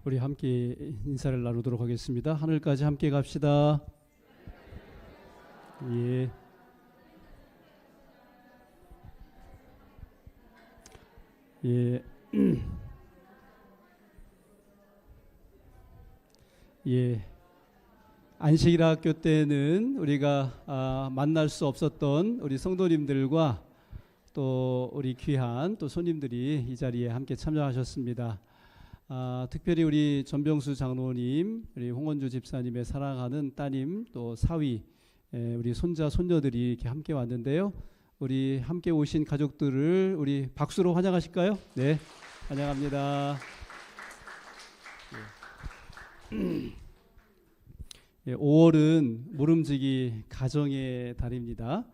우리 함께 인사를 나누도록 하겠습니다. 하늘까지 함께 갑시다. 예. 예. 예. 안식일 학교 때는 우리가 만날 수 없었던 우리 성도님들과 또 우리 귀한 또 손님들이 이 자리에 함께 참여하셨습니다. 특별히 우리 전병수 장로님, 우리 홍원주 집사님의 사랑하는 따님, 또 사위, 우리 손자 손녀들이 이렇게 함께 왔는데요. 우리 함께 오신 가족들을 우리 박수로 환영하실까요? 네, 환영합니다. 예, 5월은 모름지기 가정의 달입니다.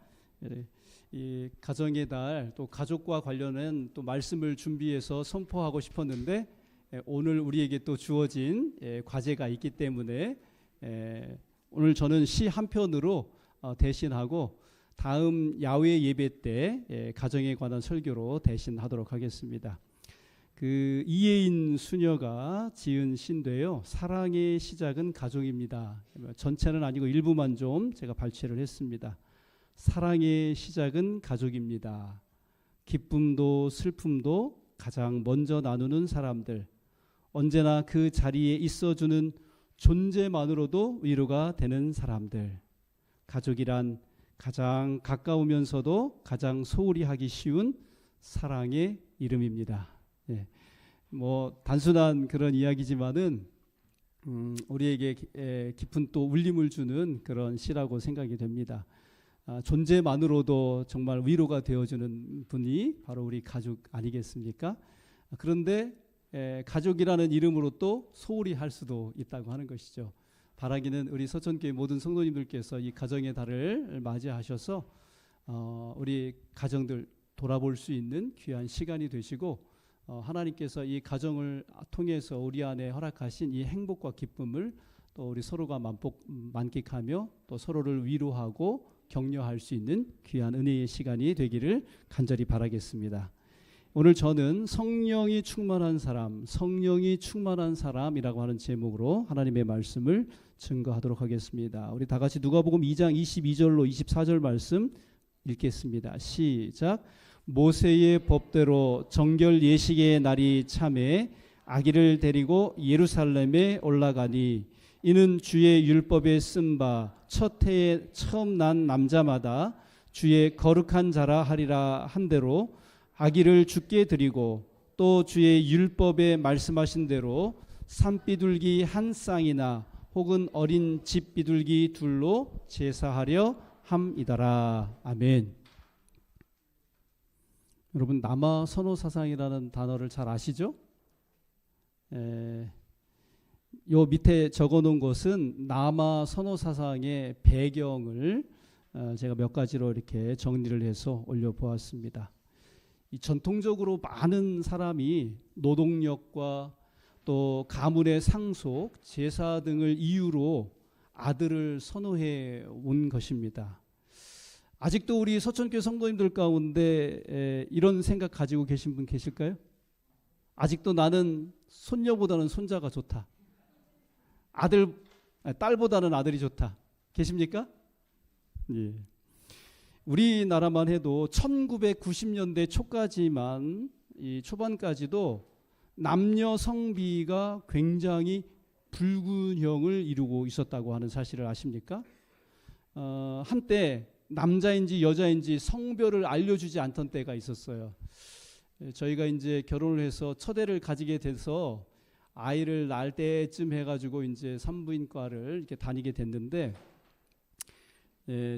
이 가정의 달, 또 가족과 관련한 또 말씀을 준비해서 선포하고 싶었는데 오늘 우리에게 또 주어진 과제가 있기 때문에 오늘 저는 시 한 편으로 대신하고 다음 야외 예배 때 가정에 관한 설교로 대신하도록 하겠습니다. 그 이예인 수녀가 지은 시인데요. 사랑의 시작은 가족입니다. 전체는 아니고 일부만 좀 제가 발췌를 했습니다. 사랑의 시작은 가족입니다. 기쁨도 슬픔도 가장 먼저 나누는 사람들, 언제나 그 자리에 있어주는 존재만으로도 위로가 되는 사람들. 가족이란 가장 가까우면서도 가장 소홀히 하기 쉬운 사랑의 이름입니다. 예. 뭐 단순한 그런 이야기지만은 우리에게 깊은 또 울림을 주는 그런 시라고 생각이 됩니다. 존재만으로도 정말 위로가 되어주는 분이 바로 우리 가족 아니겠습니까? 그런데 가족이라는 이름으로 또 소홀히 할 수도 있다고 하는 것이죠. 바라기는 우리 서천교회 모든 성도님들께서 이 가정의 달을 맞이하셔서 우리 가정들 돌아볼 수 있는 귀한 시간이 되시고 하나님께서 이 가정을 통해서 우리 안에 허락하신 이 행복과 기쁨을 또 우리 서로가 만끽하며 또 서로를 위로하고 격려할 수 있는 귀한 은혜의 시간이 되기를 간절히 바라겠습니다. 오늘 저는 성령이 충만한 사람이라고 하는 제목으로 하나님의 말씀을 증거하도록 하겠습니다. 우리 다 같이 누가복음 2장 22절로 24절 말씀 읽겠습니다. 시작. 모세의 법대로 정결 예식의 날이 참에 아기를 데리고 예루살렘에 올라가니 이는 주의 율법에 쓴 바 첫 해에 처음 난 남자마다 주의 거룩한 자라 하리라 한 대로 아기를 주께 드리고 또 주의 율법에 말씀하신 대로 산비둘기 한 쌍이나 혹은 어린 집 비둘기 둘로 제사하려 함이더라. 아멘. 여러분 남아 선호 사상이라는 단어를 잘 아시죠? 요 밑에 적어놓은 것은 남아 선호 사상의 배경을 제가 몇 가지로 이렇게 정리를 해서 올려보았습니다. 이 전통적으로 많은 사람이 노동력과 또 가문의 상속, 제사 등을 이유로 아들을 선호해 온 것입니다. 아직도 우리 서천교회 성도님들 가운데 이런 생각 가지고 계신 분 계실까요? 아직도 나는 손녀보다는 손자가 좋다. 딸보다는 아들이 좋다. 계십니까? 예. 우리나라만 해도 1990년대 초까지만 이 초반까지도 남녀 성비가 굉장히 불균형을 이루고 있었다고 하는 사실을 아십니까? 한때 남자인지 여자인지 성별을 알려주지 않던 때가 있었어요. 저희가 이제 결혼을 해서 첫애를 가지게 돼서 아이를 낳을 때쯤 해가지고 이제 산부인과를 이렇게 다니게 됐는데,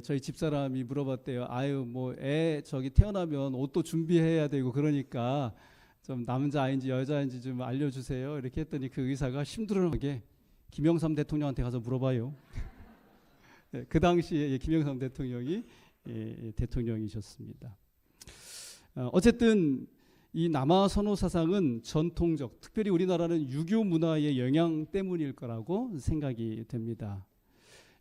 저희 집사람이 물어봤대요. 아유, 뭐 애 저기 태어나면 옷도 준비해야 되고 그러니까 좀 남자아이인지 여자아이인지 좀 알려주세요. 이렇게 했더니 그 의사가 심드렁하게 김영삼 대통령한테 가서 물어봐요. 그 당시에 김영삼 대통령이 대통령이셨습니다. 어쨌든 이 남아 선호 사상은 전통적, 특별히 우리나라는 유교 문화의 영향 때문일 거라고 생각이 됩니다.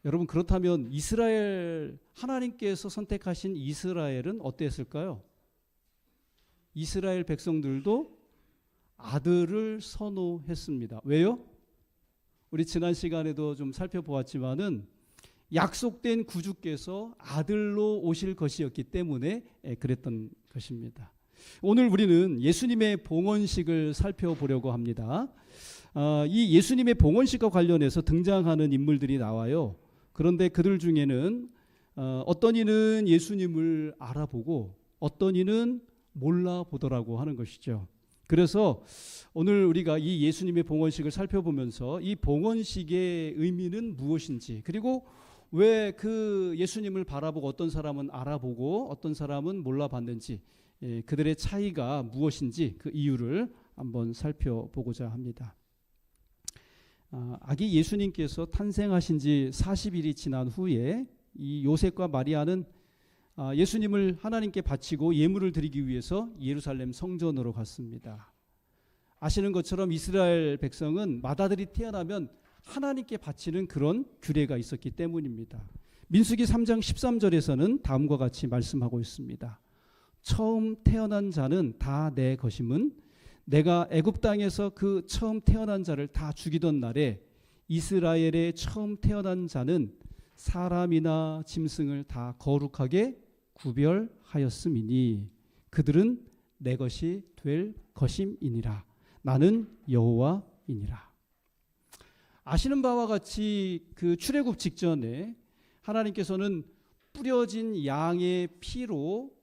여러분 그렇다면 이스라엘, 하나님께서 선택하신 이스라엘은 어땠을까요? 이스라엘 백성들도 아들을 선호했습니다. 왜요? 우리 지난 시간에도 좀 살펴보았지만은 약속된 구주께서 아들로 오실 것이었기 때문에 그랬던 것입니다. 오늘 우리는 예수님의 봉헌식을 살펴보려고 합니다. 이 예수님의 봉헌식과 관련해서 등장하는 인물들이 나와요. 그런데 그들 중에는 어떤 이는 예수님을 알아보고 어떤 이는 몰라보더라고 하는 것이죠. 그래서 오늘 우리가 이 예수님의 봉헌식을 살펴보면서 이 봉헌식의 의미는 무엇인지, 그리고 왜 그 예수님을 바라보고 어떤 사람은 알아보고 어떤 사람은 몰라봤는지, 그들의 차이가 무엇인지 그 이유를 한번 살펴보고자 합니다. 아기 예수님께서 탄생하신 지 40일이 지난 후에 이 요셉과 마리아는 예수님을 하나님께 바치고 예물을 드리기 위해서 예루살렘 성전으로 갔습니다. 아시는 것처럼 이스라엘 백성은 맏아들이 태어나면 하나님께 바치는 그런 규례가 있었기 때문입니다. 민수기 3장 13절에서는 다음과 같이 말씀하고 있습니다. 처음 태어난 자는 다 내 것임은 내가 애굽 땅에서 그 처음 태어난 자를 다 죽이던 날에 이스라엘의 처음 태어난 자는 사람이나 짐승을 다 거룩하게 구별하였음이니 그들은 내 것이 될 것임이니라. 나는 여호와이니라. 아시는 바와 같이 그 출애굽 직전에 하나님께서는 뿌려진 양의 피로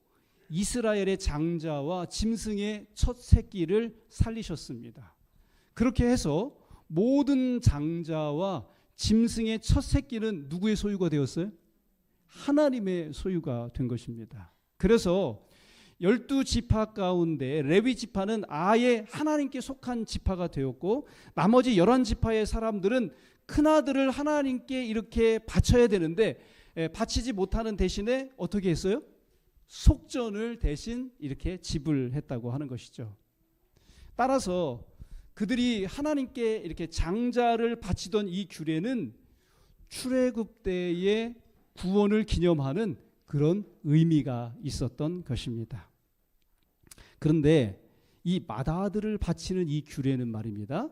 이스라엘의 장자와 짐승의 첫 새끼를 살리셨습니다. 그렇게 해서 모든 장자와 짐승의 첫 새끼는 누구의 소유가 되었어요? 하나님의 소유가 된 것입니다. 그래서 12지파 가운데 레위 지파는 아예 하나님께 속한 지파가 되었고, 나머지 11지파의 사람들은 큰아들을 하나님께 이렇게 바쳐야 되는데 바치지 못하는 대신에 어떻게 했어요? 속전을 대신 이렇게 지불했다고 하는 것이죠. 따라서 그들이 하나님께 이렇게 장자를 바치던 이 규례는 출애굽 때의 구원을 기념하는 그런 의미가 있었던 것입니다. 그런데 이 맏아들을 바치는 이 규례는 말입니다,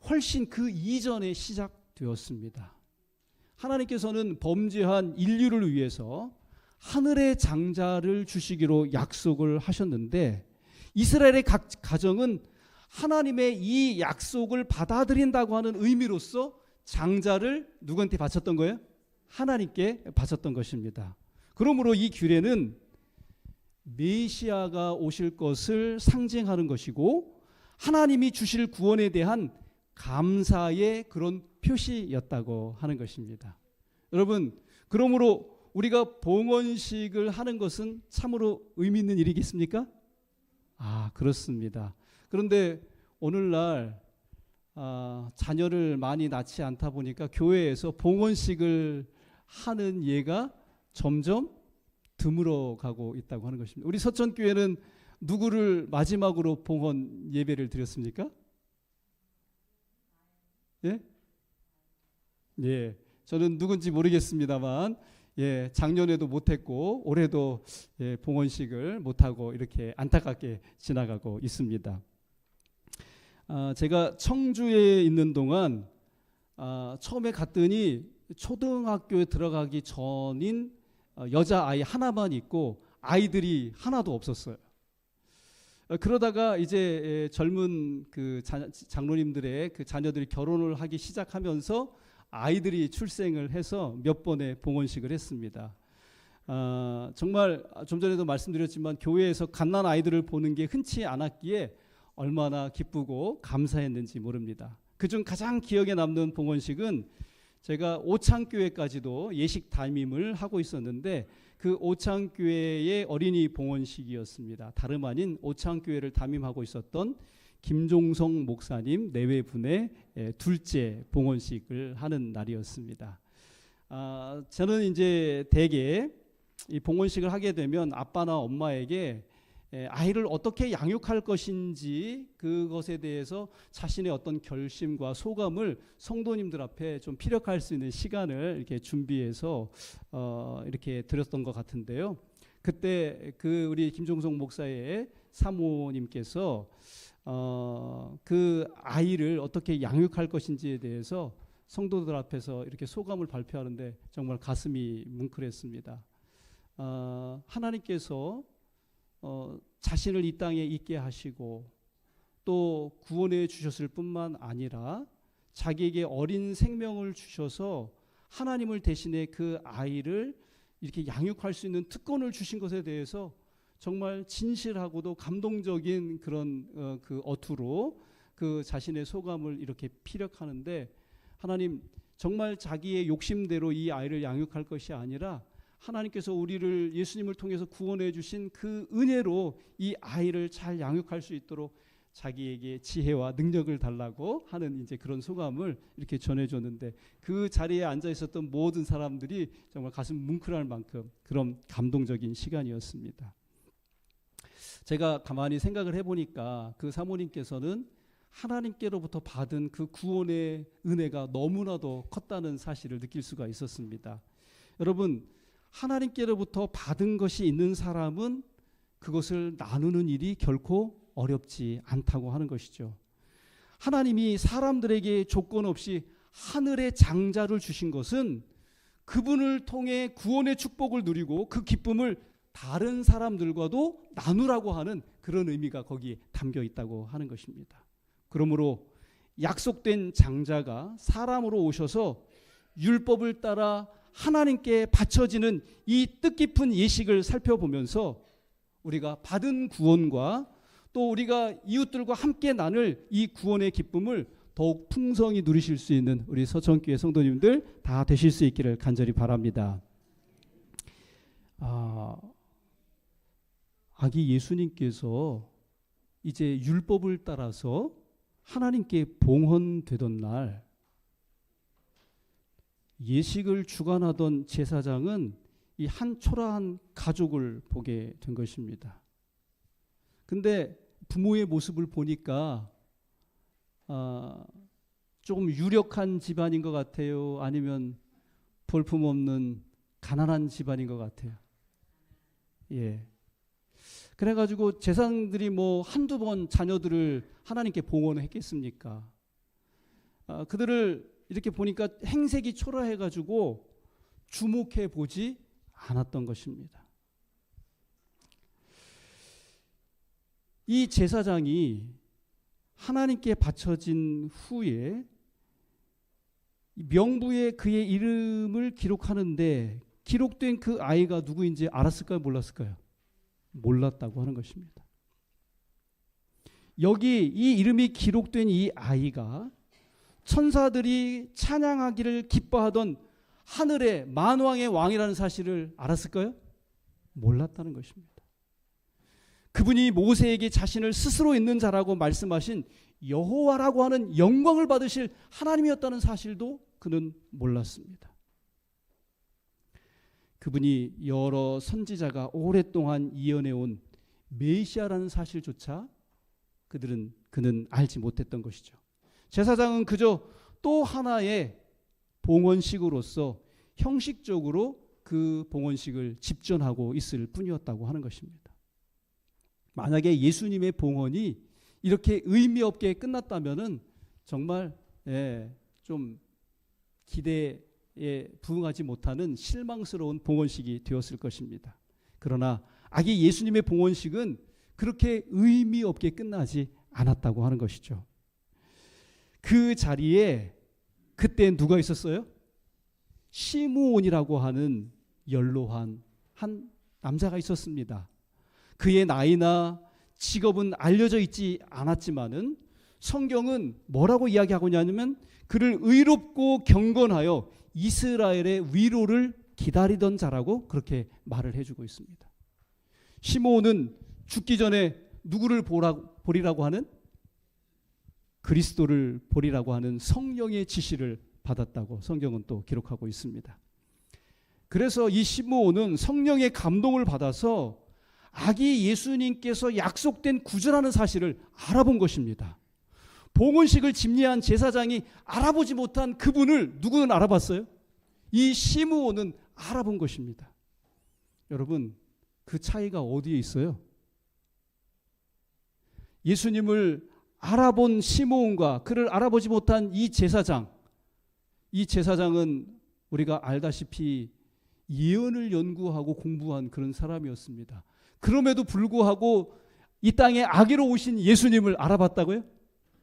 훨씬 그 이전에 시작되었습니다. 하나님께서는 범죄한 인류를 위해서 하늘의 장자를 주시기로 약속을 하셨는데, 이스라엘의 각 가정은 하나님의 이 약속을 받아들인다고 하는 의미로서 장자를 누구한테 바쳤던 거예요? 하나님께 바쳤던 것입니다. 그러므로 이 규례는 메시아가 오실 것을 상징하는 것이고 하나님이 주실 구원에 대한 감사의 그런 표시였다고 하는 것입니다. 여러분, 그러므로 우리가 봉헌식을 하는 것은 참으로 의미 있는 일이겠습니까? 그렇습니다. 그런데 오늘날 자녀를 많이 낳지 않다 보니까 교회에서 봉헌식을 하는 예가 점점 드물어 가고 있다고 하는 것입니다. 우리 서천교회는 누구를 마지막으로 봉헌 예배를 드렸습니까? 예? 예, 저는 누군지 모르겠습니다만, 작년에도 못했고 올해도 봉헌식을 못하고 이렇게 안타깝게 지나가고 있습니다. 제가 청주에 있는 동안 처음에 갔더니 초등학교에 들어가기 전인 여자아이 하나만 있고 아이들이 하나도 없었어요. 그러다가 이제 젊은 그 장로님들의 그 자녀들이 결혼을 하기 시작하면서 아이들이 출생을 해서 몇 번의 봉헌식을 했습니다. 정말 좀 전에도 말씀드렸지만 교회에서 갓난 아이들을 보는 게 흔치 않았기에 얼마나 기쁘고 감사했는지 모릅니다. 그중 가장 기억에 남는 봉헌식은 제가 오창교회까지도 예식 담임을 하고 있었는데 그 오창교회의 어린이 봉헌식이었습니다. 다름 아닌 오창교회를 담임하고 있었던 김종성 목사님 내외분의 둘째 봉헌식을 하는 날이었습니다. 저는 이제 대개 이 봉헌식을 하게 되면 아빠나 엄마에게 아이를 어떻게 양육할 것인지 그것에 대해서 자신의 어떤 결심과 소감을 성도님들 앞에 좀 피력할 수 있는 시간을 이렇게 준비해서 이렇게 드렸던 것 같은데요. 그때 그 우리 김종성 목사의 사모님께서 그 아이를 어떻게 양육할 것인지에 대해서 성도들 앞에서 이렇게 소감을 발표하는데 정말 가슴이 뭉클했습니다. 하나님께서 자신을 이 땅에 있게 하시고 또 구원해 주셨을 뿐만 아니라 자기에게 어린 생명을 주셔서 하나님을 대신해 그 아이를 이렇게 양육할 수 있는 특권을 주신 것에 대해서 정말 진실하고도 감동적인 그런 그 어투로 그 자신의 소감을 이렇게 피력하는데, 하나님 정말 자기의 욕심대로 이 아이를 양육할 것이 아니라 하나님께서 우리를 예수님을 통해서 구원해 주신 그 은혜로 이 아이를 잘 양육할 수 있도록 자기에게 지혜와 능력을 달라고 하는 이제 그런 소감을 이렇게 전해줬는데, 그 자리에 앉아 있었던 모든 사람들이 정말 가슴 뭉클할 만큼 그런 감동적인 시간이었습니다. 제가 가만히 생각을 해보니까 그 사모님께서는 하나님께로부터 받은 그 구원의 은혜가 너무나도 컸다는 사실을 느낄 수가 있었습니다. 여러분, 하나님께로부터 받은 것이 있는 사람은 그것을 나누는 일이 결코 어렵지 않다고 하는 것이죠. 하나님이 사람들에게 조건 없이 하늘의 장자를 주신 것은 그분을 통해 구원의 축복을 누리고 그 기쁨을 다른 사람들과도 나누라고 하는 그런 의미가 거기에 담겨 있다고 하는 것입니다. 그러므로 약속된 장자가 사람으로 오셔서 율법을 따라 하나님께 바쳐지는 이 뜻깊은 예식을 살펴보면서 우리가 받은 구원과 또 우리가 이웃들과 함께 나눌 이 구원의 기쁨을 더욱 풍성히 누리실 수 있는 우리 서천교회 성도님들 다 되실 수 있기를 간절히 바랍니다. 아기 예수님께서 이제 율법을 따라서 하나님께 봉헌되던 날 예식을 주관하던 제사장은 이 한 초라한 가족을 보게 된 것입니다. 근데 부모의 모습을 보니까 조금 유력한 집안인 것 같아요? 아니면 볼품없는 가난한 집안인 것 같아요? 예. 그래가지고 제사장들이 뭐 한두 번 자녀들을 하나님께 봉헌을 했겠습니까? 그들을 이렇게 보니까 행색이 초라해가지고 주목해 보지 않았던 것입니다. 이 제사장이 하나님께 바쳐진 후에 명부에 그의 이름을 기록하는데 기록된 그 아이가 누구인지 알았을까요? 몰랐을까요? 몰랐다고 하는 것입니다. 여기 이 이름이 기록된 이 아이가 천사들이 찬양하기를 기뻐하던 하늘의 만왕의 왕이라는 사실을 알았을까요? 몰랐다는 것입니다. 그분이 모세에게 자신을 스스로 있는 자라고 말씀하신 여호와라고 하는 영광을 받으실 하나님이었다는 사실도 그는 몰랐습니다. 그분이 여러 선지자가 오랫동안 이어내온 메시아라는 사실조차 그는 알지 못했던 것이죠. 제사장은 그저 또 하나의 봉헌식으로서 형식적으로 그 봉헌식을 집전하고 있을 뿐이었다고 하는 것입니다. 만약에 예수님의 봉헌이 이렇게 의미 없게 끝났다면은 정말 좀 기대에 부응하지 못하는 실망스러운 봉헌식이 되었을 것입니다. 그러나 아기 예수님의 봉헌식은 그렇게 의미 없게 끝나지 않았다고 하는 것이죠. 그 자리에 그때 누가 있었어요? 시므온이라고 하는 연로한 한 남자가 있었습니다. 그의 나이나 직업은 알려져 있지 않았지만은 성경은 뭐라고 이야기하고 있냐면 그를 의롭고 경건하여 이스라엘의 위로를 기다리던 자라고 그렇게 말을 해주고 있습니다. 시므온은 죽기 전에 누구를 보리라고 하는? 그리스도를 보리라고 하는 성령의 지시를 받았다고 성경은 또 기록하고 있습니다. 그래서 이 시므온은 성령의 감동을 받아서 아기 예수님께서 약속된 구주라는 사실을 알아본 것입니다. 봉헌식을 집례한 제사장이 알아보지 못한 그분을 누구는 알아봤어요? 이 시므온은 알아본 것입니다. 여러분, 그 차이가 어디에 있어요? 예수님을 알아본 시므온과 그를 알아보지 못한 이 제사장은 우리가 알다시피 예언을 연구하고 공부한 그런 사람이었습니다. 그럼에도 불구하고 이 땅에 아기로 오신 예수님을 알아봤다고요?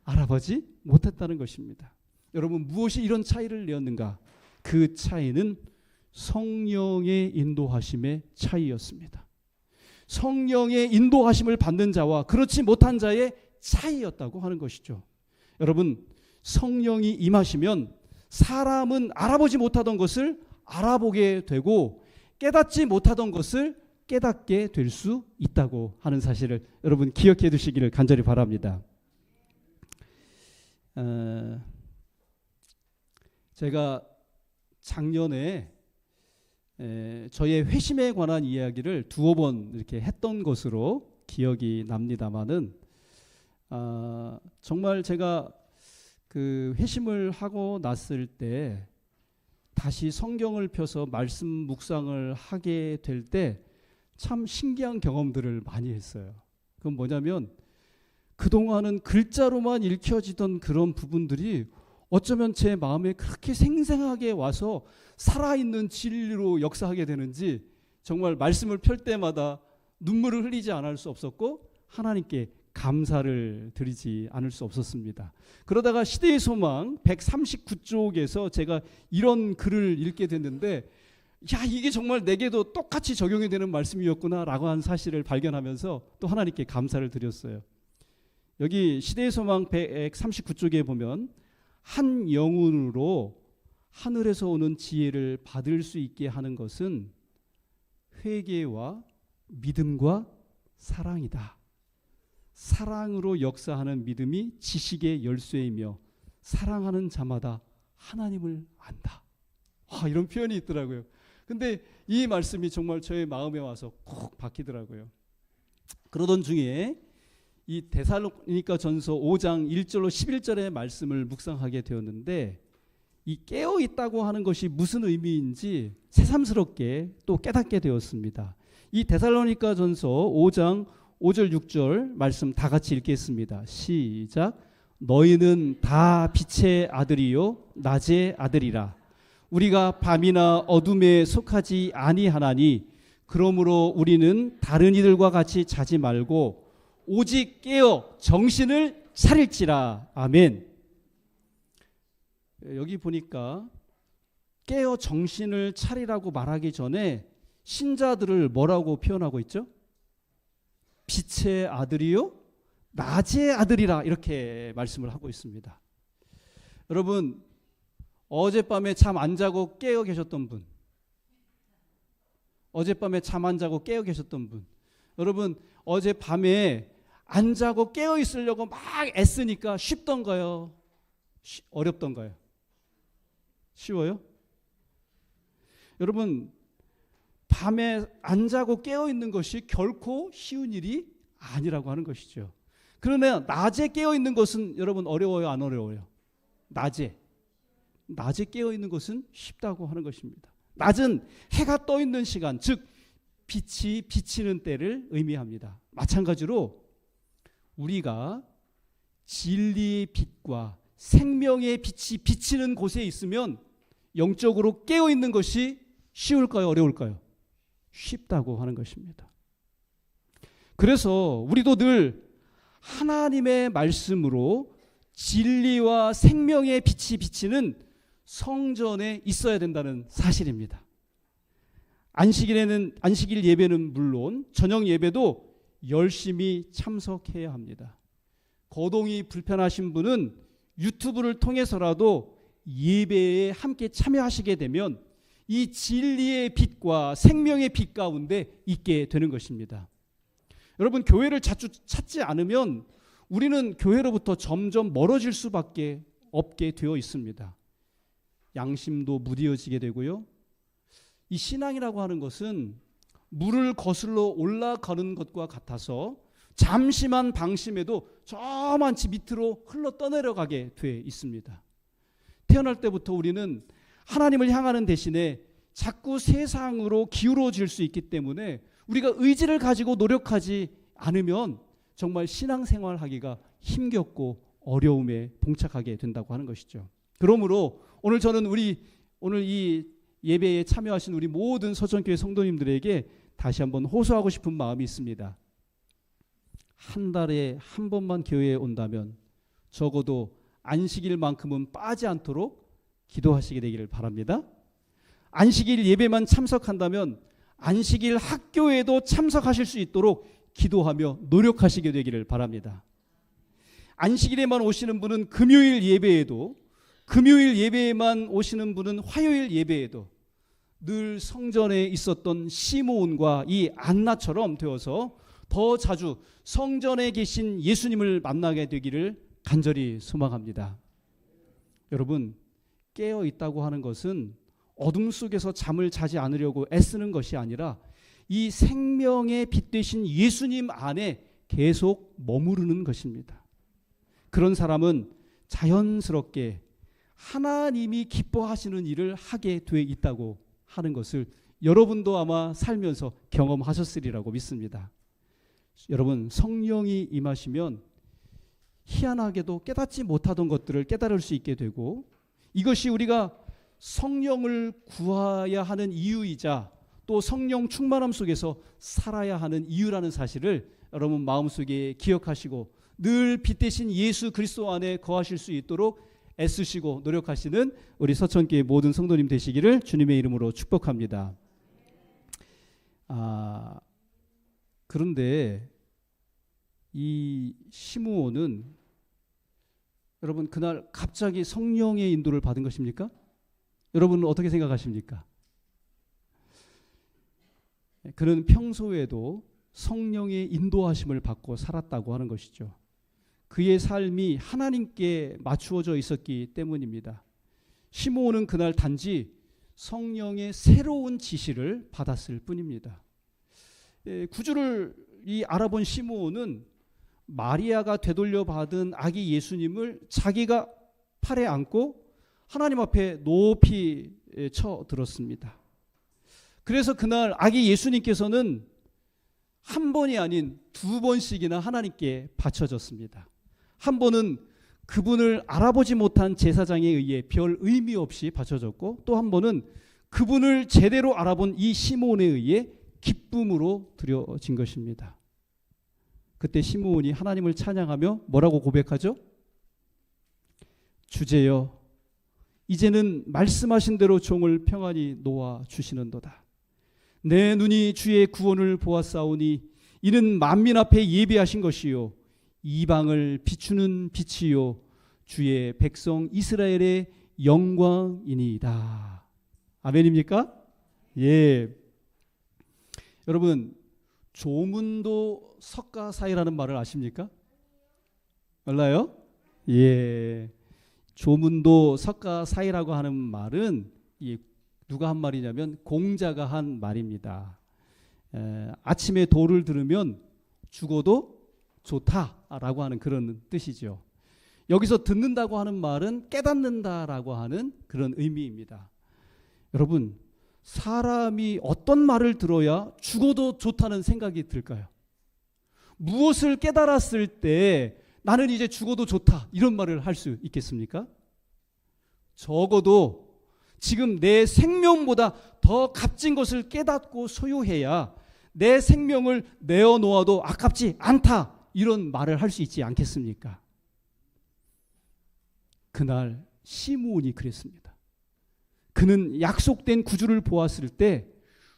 알아보지 못했다는 것입니다. 여러분, 무엇이 이런 차이를 내었는가? 그 차이는 성령의 인도하심의 차이였습니다. 성령의 인도하심을 받는 자와 그렇지 못한 자의 차이였다고 하는 것이죠. 여러분, 성령이 임하시면 사람은 알아보지 못하던 것을 알아보게 되고 깨닫지 못하던 것을 깨닫게 될 수 있다고 하는 사실을 여러분 기억해 두시기를 간절히 바랍니다. 제가 작년에 저의 회심에 관한 이야기를 두어 번 이렇게 했던 것으로 기억이 납니다마는 정말 제가 그 회심을 하고 났을 때 다시 성경을 펴서 말씀 묵상을 하게 될 때 참 신기한 경험들을 많이 했어요. 그건 뭐냐면 그동안은 글자로만 읽혀지던 그런 부분들이 어쩌면 제 마음에 그렇게 생생하게 와서 살아있는 진리로 역사하게 되는지 정말 말씀을 펼 때마다 눈물을 흘리지 않을 수 없었고 하나님께 감사를 드리지 않을 수 없었습니다. 그러다가 시대의 소망 139쪽에서 제가 이런 글을 읽게 됐는데 야, 이게 정말 내게도 똑같이 적용이 되는 말씀이었구나 라고 하는 사실을 발견하면서 또 하나님께 감사를 드렸어요. 여기 시대의 소망 139쪽에 보면 한 영혼으로 하늘에서 오는 지혜를 받을 수 있게 하는 것은 회개와 믿음과 사랑이다. 사랑으로 역사하는 믿음이 지식의 열쇠이며 사랑하는 자마다 하나님을 안다. 이런 표현이 있더라고요. 근데 이 말씀이 정말 저의 마음에 와서 콕 박히더라고요. 그러던 중에 이 데살로니가 전서 5장 1절로 11절의 말씀을 묵상하게 되었는데 이 깨어 있다고 하는 것이 무슨 의미인지 새삼스럽게 또 깨닫게 되었습니다. 이 데살로니가 전서 5장 5절 6절 말씀 다 같이 읽겠습니다. 시작. 너희는 다 빛의 아들이요 낮의 아들이라. 우리가 밤이나 어둠에 속하지 아니하나니 그러므로 우리는 다른 이들과 같이 자지 말고 오직 깨어 정신을 차릴지라. 아멘. 여기 보니까 깨어 정신을 차리라고 말하기 전에 신자들을 뭐라고 표현하고 있죠? 빛의 아들이요 낮의 아들이라 이렇게 말씀을 하고 있습니다. 여러분, 어젯밤에 잠 안 자고 깨어 계셨던 분, 어젯밤에 잠 안 자고 깨어 계셨던 분, 여러분 어젯밤에 안 자고 깨어 있으려고 막 애쓰니까 쉽던가요? 어렵던가요? 쉬워요? 여러분, 밤에 안 자고 깨어 있는 것이 결코 쉬운 일이 아니라고 하는 것이죠. 그러나 낮에 깨어 있는 것은 여러분 어려워요, 안 어려워요? 낮에 깨어 있는 것은 쉽다고 하는 것입니다. 낮은 해가 떠 있는 시간, 즉 빛이 비치는 때를 의미합니다. 마찬가지로 우리가 진리의 빛과 생명의 빛이 비치는 곳에 있으면 영적으로 깨어 있는 것이 쉬울까요, 어려울까요? 쉽다고 하는 것입니다. 그래서 우리도 늘 하나님의 말씀으로 진리와 생명의 빛이 비치는 성전에 있어야 된다는 사실입니다. 안식일 예배는 물론 저녁 예배도 열심히 참석해야 합니다. 거동이 불편하신 분은 유튜브를 통해서라도 예배에 함께 참여하시게 되면 이 진리의 빛과 생명의 빛 가운데 있게 되는 것입니다. 여러분, 교회를 자주 찾지 않으면 우리는 교회로부터 점점 멀어질 수밖에 없게 되어 있습니다. 양심도 무뎌지게 되고요. 이 신앙이라고 하는 것은 물을 거슬러 올라가는 것과 같아서 잠시만 방심해도 저만치 밑으로 흘러 떠내려가게 돼 있습니다. 태어날 때부터 우리는 하나님을 향하는 대신에 자꾸 세상으로 기울어질 수 있기 때문에 우리가 의지를 가지고 노력하지 않으면 정말 신앙생활하기가 힘겹고 어려움에 봉착하게 된다고 하는 것이죠. 그러므로 오늘 저는 오늘 이 예배에 참여하신 우리 모든 서천교회 성도님들에게 다시 한번 호소하고 싶은 마음이 있습니다. 한 달에 한 번만 교회에 온다면 적어도 안식일만큼은 빠지 않도록 기도하시게 되기를 바랍니다. 안식일 예배만 참석한다면 안식일 학교에도 참석하실 수 있도록 기도하며 노력하시게 되기를 바랍니다. 안식일에만 오시는 분은 금요일 예배에도, 금요일 예배에만 오시는 분은 화요일 예배에도 늘 성전에 있었던 시므온과 이 안나처럼 되어서 더 자주 성전에 계신 예수님을 만나게 되기를 간절히 소망합니다. 여러분, 깨어 있다고 하는 것은 어둠 속에서 잠을 자지 않으려고 애쓰는 것이 아니라 이 생명의 빛 되신 예수님 안에 계속 머무르는 것입니다. 그런 사람은 자연스럽게 하나님이 기뻐하시는 일을 하게 돼 있다고 하는 것을 여러분도 아마 살면서 경험하셨으리라고 믿습니다. 여러분, 성령이 임하시면 희한하게도 깨닫지 못하던 것들을 깨달을 수 있게 되고, 이것이 우리가 성령을 구해야 하는 이유이자 또 성령 충만함 속에서 살아야 하는 이유라는 사실을 여러분 마음속에 기억하시고 늘 빛 대신 예수 그리스도 안에 거하실 수 있도록 애쓰시고 노력하시는 우리 서천교회 모든 성도님 되시기를 주님의 이름으로 축복합니다. 그런데 이 시므온은 여러분 그날 갑자기 성령의 인도를 받은 것입니까? 여러분은 어떻게 생각하십니까? 그는 평소에도 성령의 인도하심을 받고 살았다고 하는 것이죠. 그의 삶이 하나님께 맞추어져 있었기 때문입니다. 시므온은 그날 단지 성령의 새로운 지시를 받았을 뿐입니다. 구주를 알아본 시므온은 마리아가 되돌려 받은 아기 예수님을 자기가 팔에 안고 하나님 앞에 높이 쳐들었습니다. 그래서 그날 아기 예수님께서는 한 번이 아닌 두 번씩이나 하나님께 바쳐졌습니다. 한 번은 그분을 알아보지 못한 제사장에 의해 별 의미 없이 바쳐졌고, 또 한 번은 그분을 제대로 알아본 이 시므온에 의해 기쁨으로 드려진 것입니다. 그때 시므온이 하나님을 찬양하며 뭐라고 고백하죠? 주제여, 이제는 말씀하신 대로 종을 평안히 놓아 주시는도다. 내 눈이 주의 구원을 보았사오니 이는 만민 앞에 예비하신 것이요 이방을 비추는 빛이요 주의 백성 이스라엘의 영광이니이다. 아멘입니까? 예. 여러분, 조문도 석가사이라는 말을 아십니까? 몰라요? 예. 조문도 석가사이라고 하는 말은 누가 한 말이냐면 공자가 한 말입니다. 아침에 도를 들으면 죽어도 좋다라고 하는 그런 뜻이죠. 여기서 듣는다고 하는 말은 깨닫는다라고 하는 그런 의미입니다. 여러분, 사람이 어떤 말을 들어야 죽어도 좋다는 생각이 들까요? 무엇을 깨달았을 때 나는 이제 죽어도 좋다 이런 말을 할 수 있겠습니까? 적어도 지금 내 생명보다 더 값진 것을 깨닫고 소유해야 내 생명을 내어놓아도 아깝지 않다 이런 말을 할 수 있지 않겠습니까? 그날 시므온이 그랬습니다. 그는 약속된 구주를 보았을 때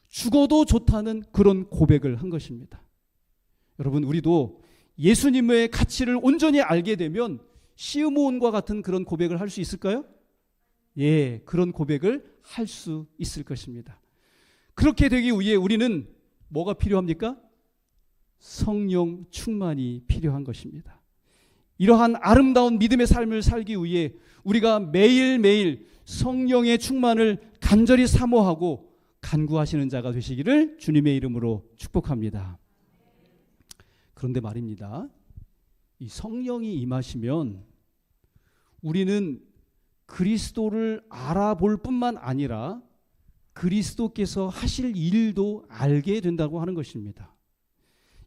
죽어도 좋다는 그런 고백을 한 것입니다. 여러분, 우리도 예수님의 가치를 온전히 알게 되면 시므온과 같은 그런 고백을 할 수 있을까요? 예, 그런 고백을 할 수 있을 것입니다. 그렇게 되기 위해 우리는 뭐가 필요합니까? 성령 충만이 필요한 것입니다. 이러한 아름다운 믿음의 삶을 살기 위해 우리가 매일매일 성령의 충만을 간절히 사모하고 간구하시는 자가 되시기를 주님의 이름으로 축복합니다. 그런데 말입니다. 이 성령이 임하시면 우리는 그리스도를 알아볼 뿐만 아니라 그리스도께서 하실 일도 알게 된다고 하는 것입니다.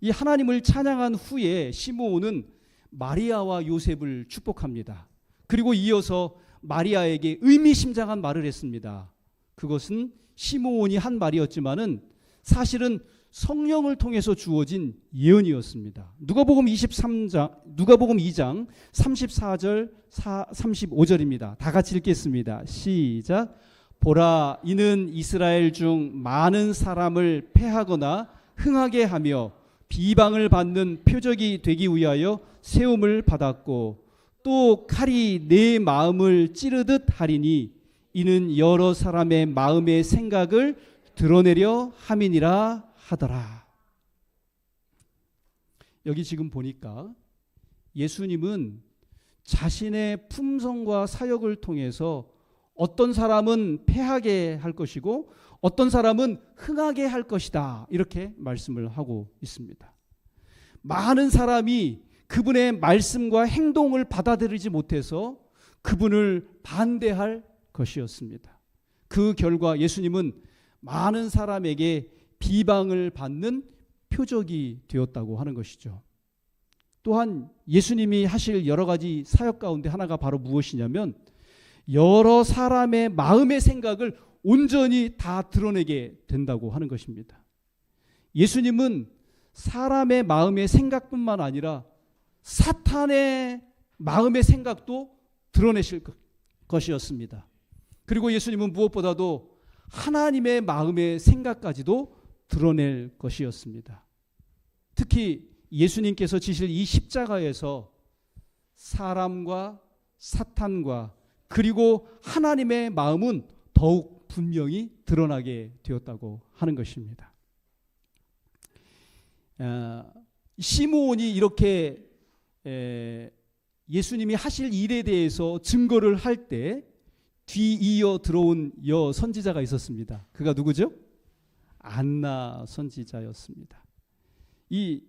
이 하나님을 찬양한 후에 시므온은 마리아와 요셉을 축복합니다. 그리고 이어서 마리아에게 의미심장한 말을 했습니다. 그것은 시므온이 한 말이었지만은 사실은 성령을 통해서 주어진 예언이었습니다. 누가복음 2장 34절 35절입니다. 다 같이 읽겠습니다. 시작. 보라, 이는 이스라엘 중 많은 사람을 패하거나 흥하게 하며 비방을 받는 표적이 되기 위하여 세움을 받았고, 또 칼이 내 마음을 찌르듯 하리니 이는 여러 사람의 마음의 생각을 드러내려 함이니라 하더라. 여기 지금 보니까 예수님은 자신의 품성과 사역을 통해서 어떤 사람은 패하게 할 것이고 어떤 사람은 흥하게 할 것이다, 이렇게 말씀을 하고 있습니다. 많은 사람이 그분의 말씀과 행동을 받아들이지 못해서 그분을 반대할 것이었습니다. 그 결과 예수님은 많은 사람에게 비방을 받는 표적이 되었다고 하는 것이죠. 또한 예수님이 하실 여러 가지 사역 가운데 하나가 바로 무엇이냐면 여러 사람의 마음의 생각을 온전히 다 드러내게 된다고 하는 것입니다. 예수님은 사람의 마음의 생각뿐만 아니라 사탄의 마음의 생각도 드러내실 것이었습니다. 그리고 예수님은 무엇보다도 하나님의 마음의 생각까지도 드러낼 것이었습니다. 특히 예수님께서 지실 이 십자가에서 사람과 사탄과 그리고 하나님의 마음은 더욱 분명히 드러나게 되었다고 하는 것입니다. 시므온이 이렇게 예수님이 하실 일에 대해서 증거를 할 때 뒤이어 들어온 여 선지자가 있었습니다. 그가 누구죠? 안나 선지자였습니다. 이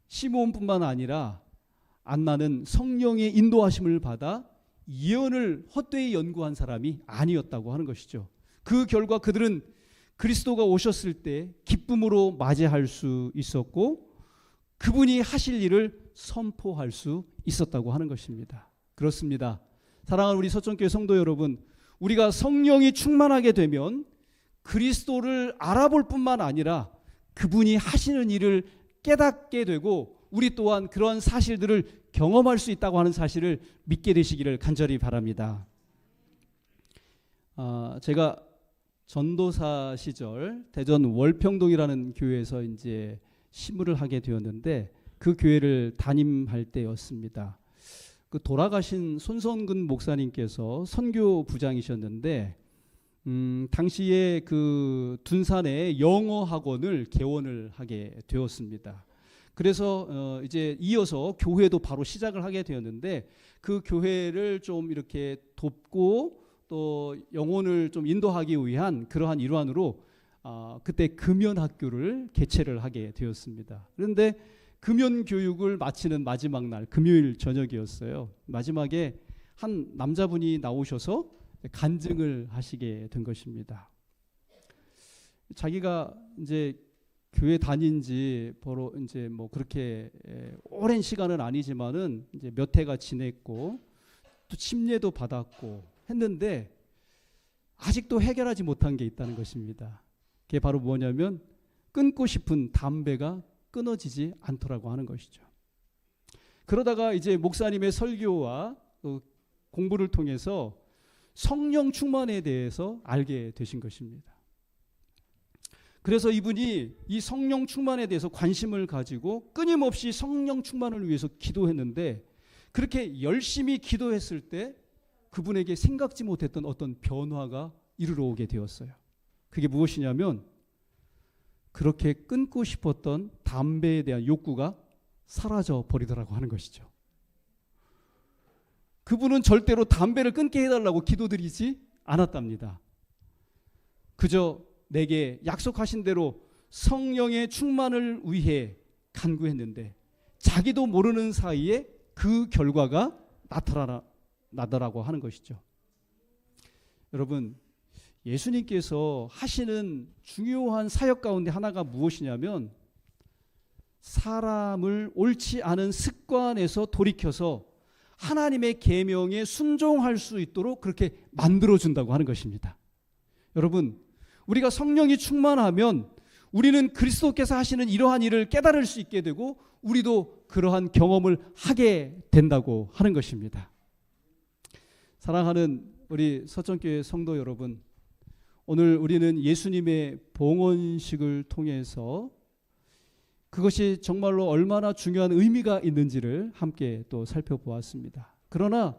시므온뿐만 아니라 안나는 성령의 인도하심을 받아 예언을 헛되이 연구한 사람이 아니었다고 하는 것이죠. 그 결과 그들은 그리스도가 오셨을 때 기쁨으로 맞이할 수 있었고 그분이 하실 일을 선포할 수 있었다고 하는 것입니다. 그렇습니다. 사랑하는 우리 서천교회 성도 여러분, 우리가 성령이 충만하게 되면 그리스도를 알아볼 뿐만 아니라 그분이 하시는 일을 깨닫게 되고 우리 또한 그러한 사실들을 경험할 수 있다고 하는 사실을 믿게 되시기를 간절히 바랍니다. 제가 전도사 시절 대전 월평동이라는 교회에서 이제 신부를 하게 되었는데 그 교회를 담임할 때였습니다. 그 돌아가신 손성근 목사님께서 선교 부장이셨는데 당시에 그 둔산에 영어 학원을 개원을 하게 되었습니다. 그래서 이제 이어서 교회도 바로 시작을 하게 되었는데 그 교회를 좀 이렇게 돕고 또 영혼을 좀 인도하기 위한 그러한 일환으로 그때 금연학교를 개최를 하게 되었습니다. 그런데 금연 교육을 마치는 마지막 날 금요일 저녁이었어요. 마지막에 한 남자분이 나오셔서 간증을 하시게 된 것입니다. 자기가 이제 교회 다닌 지 바로 이제 뭐 그렇게 오랜 시간은 아니지만은 이제 몇 해가 지냈고 또 침례도 받았고 했는데 아직도 해결하지 못한 게 있다는 것입니다. 그게 바로 뭐냐면 끊고 싶은 담배가 끊어지지 않더라고 하는 것이죠. 그러다가 이제 목사님의 설교와 공부를 통해서 성령 충만에 대해서 알게 되신 것입니다. 그래서 이분이 이 성령 충만에 대해서 관심을 가지고 끊임없이 성령 충만을 위해서 기도했는데 그렇게 열심히 기도했을 때 그분에게 생각지 못했던 어떤 변화가 이르러 오게 되었어요. 그게 무엇이냐면 그렇게 끊고 싶었던 담배에 대한 욕구가 사라져 버리더라고 하는 것이죠. 그분은 절대로 담배를 끊게 해달라고 기도드리지 않았답니다. 그저 내게 약속하신 대로 성령의 충만을 위해 간구했는데 자기도 모르는 사이에 그 결과가 나타나더라고 하는 것이죠. 여러분, 예수님께서 하시는 중요한 사역 가운데 하나가 무엇이냐면 사람을 옳지 않은 습관에서 돌이켜서 하나님의 계명에 순종할 수 있도록 그렇게 만들어준다고 하는 것입니다. 여러분, 우리가 성령이 충만하면 우리는 그리스도께서 하시는 이러한 일을 깨달을 수 있게 되고 우리도 그러한 경험을 하게 된다고 하는 것입니다. 사랑하는 우리 서천교회 성도 여러분, 오늘 우리는 예수님의 봉헌식을 통해서 그것이 정말로 얼마나 중요한 의미가 있는지를 함께 또 살펴보았습니다. 그러나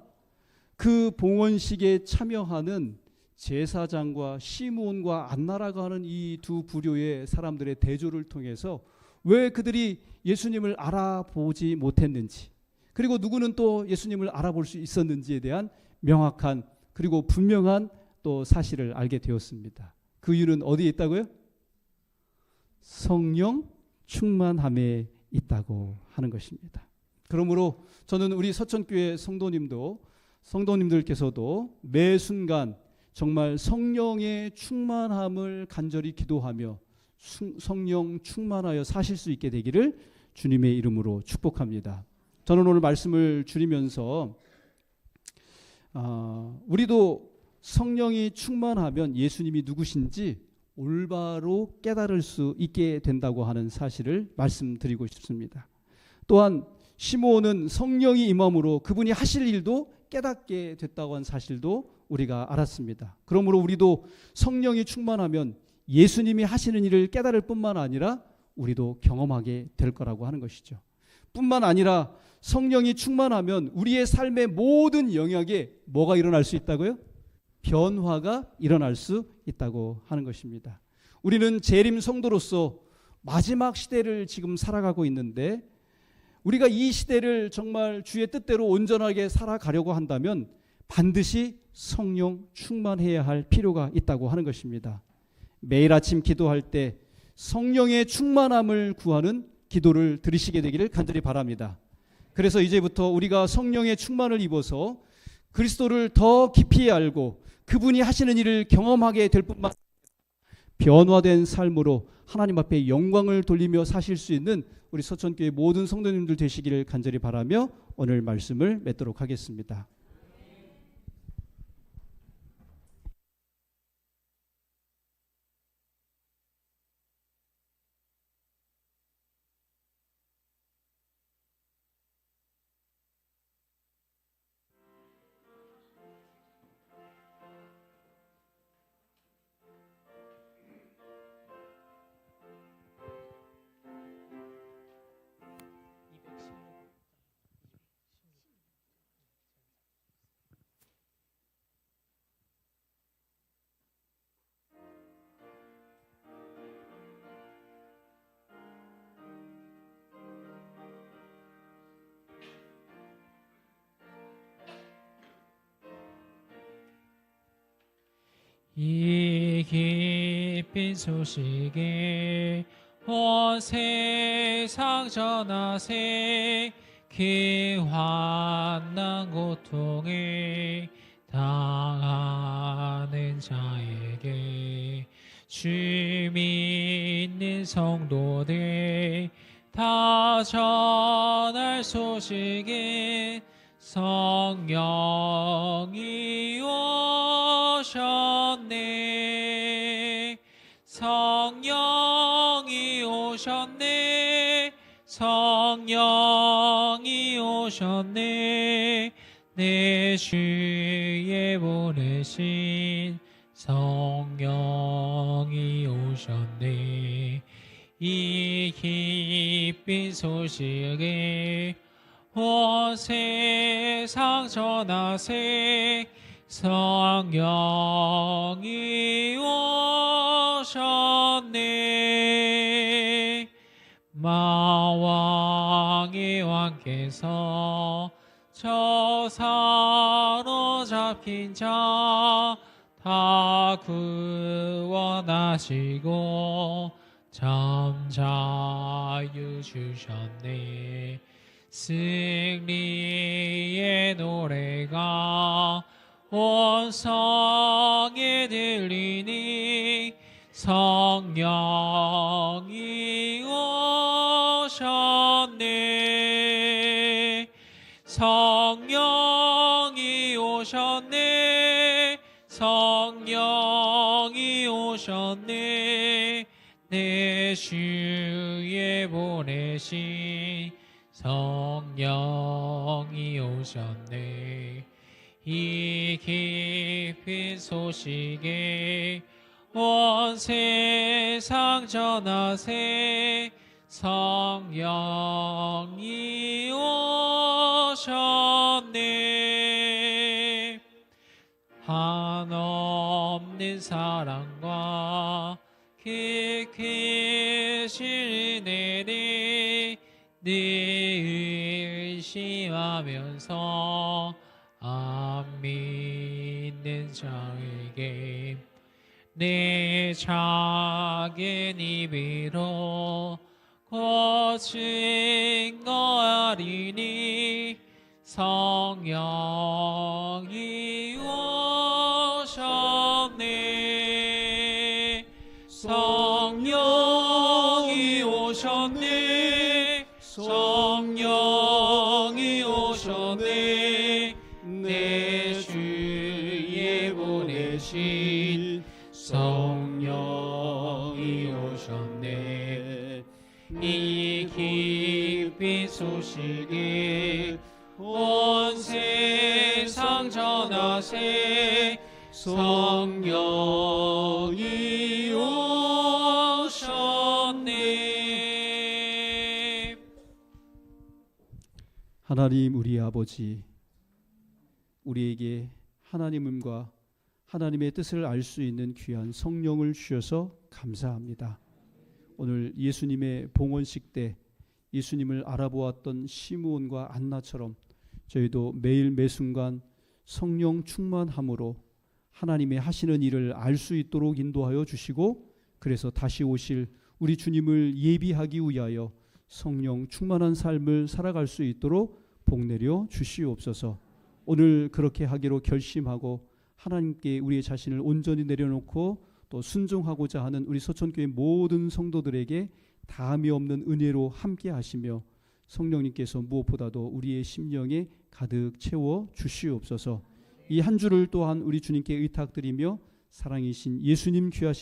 그 봉헌식에 참여하는 제사장과 시므온과 안나라가 하는 이 두 부류의 사람들의 대조를 통해서 왜 그들이 예수님을 알아보지 못했는지, 그리고 누구는 또 예수님을 알아볼 수 있었는지에 대한 명확한 그리고 분명한 또 사실을 알게 되었습니다. 그 이유는 어디에 있다고요? 성령 충만함에 있다고 하는 것입니다. 그러므로 저는 우리 서천교회 성도님들께서도 매 순간 정말 성령의 충만함을 간절히 기도하며 성령 충만하여 사실 수 있게 되기를 주님의 이름으로 축복합니다. 저는 오늘 말씀을 줄이면서 우리도 성령이 충만하면 예수님이 누구신지 올바로 깨달을 수 있게 된다고 하는 사실을 말씀드리고 싶습니다. 또한 시므온은 성령이 임함으로 그분이 하실 일도 깨닫게 됐다고 하는 사실도 우리가 알았습니다. 그러므로 우리도 성령이 충만하면 예수님이 하시는 일을 깨달을 뿐만 아니라 우리도 경험하게 될 거라고 하는 것이죠. 뿐만 아니라 성령이 충만하면 우리의 삶의 모든 영역에 뭐가 일어날 수 있다고요? 변화가 일어날 수 있다고 하는 것입니다. 우리는 재림 성도로서 마지막 시대를 지금 살아가고 있는데 우리가 이 시대를 정말 주의 뜻대로 온전하게 살아가려고 한다면 반드시 성령 충만해야 할 필요가 있다고 하는 것입니다. 매일 아침 기도할 때 성령의 충만함을 구하는 기도를 드리시게 되기를 간절히 바랍니다. 그래서 이제부터 우리가 성령의 충만을 입어서 그리스도를 더 깊이 알고 그분이 하시는 일을 경험하게 될 뿐만 아니라 변화된 삶으로 하나님 앞에 영광을 돌리며 사실 수 있는 우리 서천교회 모든 성도님들 되시기를 간절히 바라며 오늘 말씀을 맺도록 하겠습니다. 이 기쁜 소식에 온 세상 전하세. 그 환난 고통에 당하는 자에게 주 믿는 성도들 다 전할 소식에 성령이 오셨네. 성령이 오셨네. 성령이 오셨네. 내 주에 보내신 성령이 오셨네. 이 기쁜 소식에 온 세상 전하세. 성령이 오셨네. 마왕의 왕께서 저 사로잡힌 자 다 구원하시고 잠자유 주셨네. 승리의 노래가 온 성에 들리니 성령이 오셨네. 오셨네. 내 주위에 보내신 성령이 오셨네. 이 깊은 소식에 온 세상 전하세. 성령이 오셨네. 한없는 사랑과 깊으신 은혜를 늘 의심하면서 안 믿는 자에게 내 작은 입으로 고친 거하리니. 성령이 오셨네. 성령이 오셨네. 성령이 오셨네. 내 주위에 보내신 성령이 오셨네. 이 깊은 소식을 온 세상 전하세. 성령이 오셨네. 하나님 우리 아버지, 우리에게 하나님과 하나님의 뜻을 알 수 있는 귀한 성령을 주셔서 감사합니다. 오늘 예수님의 봉헌식 때 예수님을 알아보았던 시므온과 안나처럼 저희도 매일 매순간 성령 충만함으로 하나님의 하시는 일을 알 수 있도록 인도하여 주시고, 그래서 다시 오실 우리 주님을 예비하기 위하여 성령 충만한 삶을 살아갈 수 있도록 복내려 주시옵소서. 오늘 그렇게 하기로 결심하고 하나님께 우리의 자신을 온전히 내려놓고 또 순종하고자 하는 우리 서천교회 모든 성도들에게 다함이 없는 은혜로 함께 하시며 성령님께서 무엇보다도 우리의 심령에 가득 채워 주시옵소서. 이 한 주를 또한 우리 주님께 의탁드리며 사랑이신 예수님 귀하신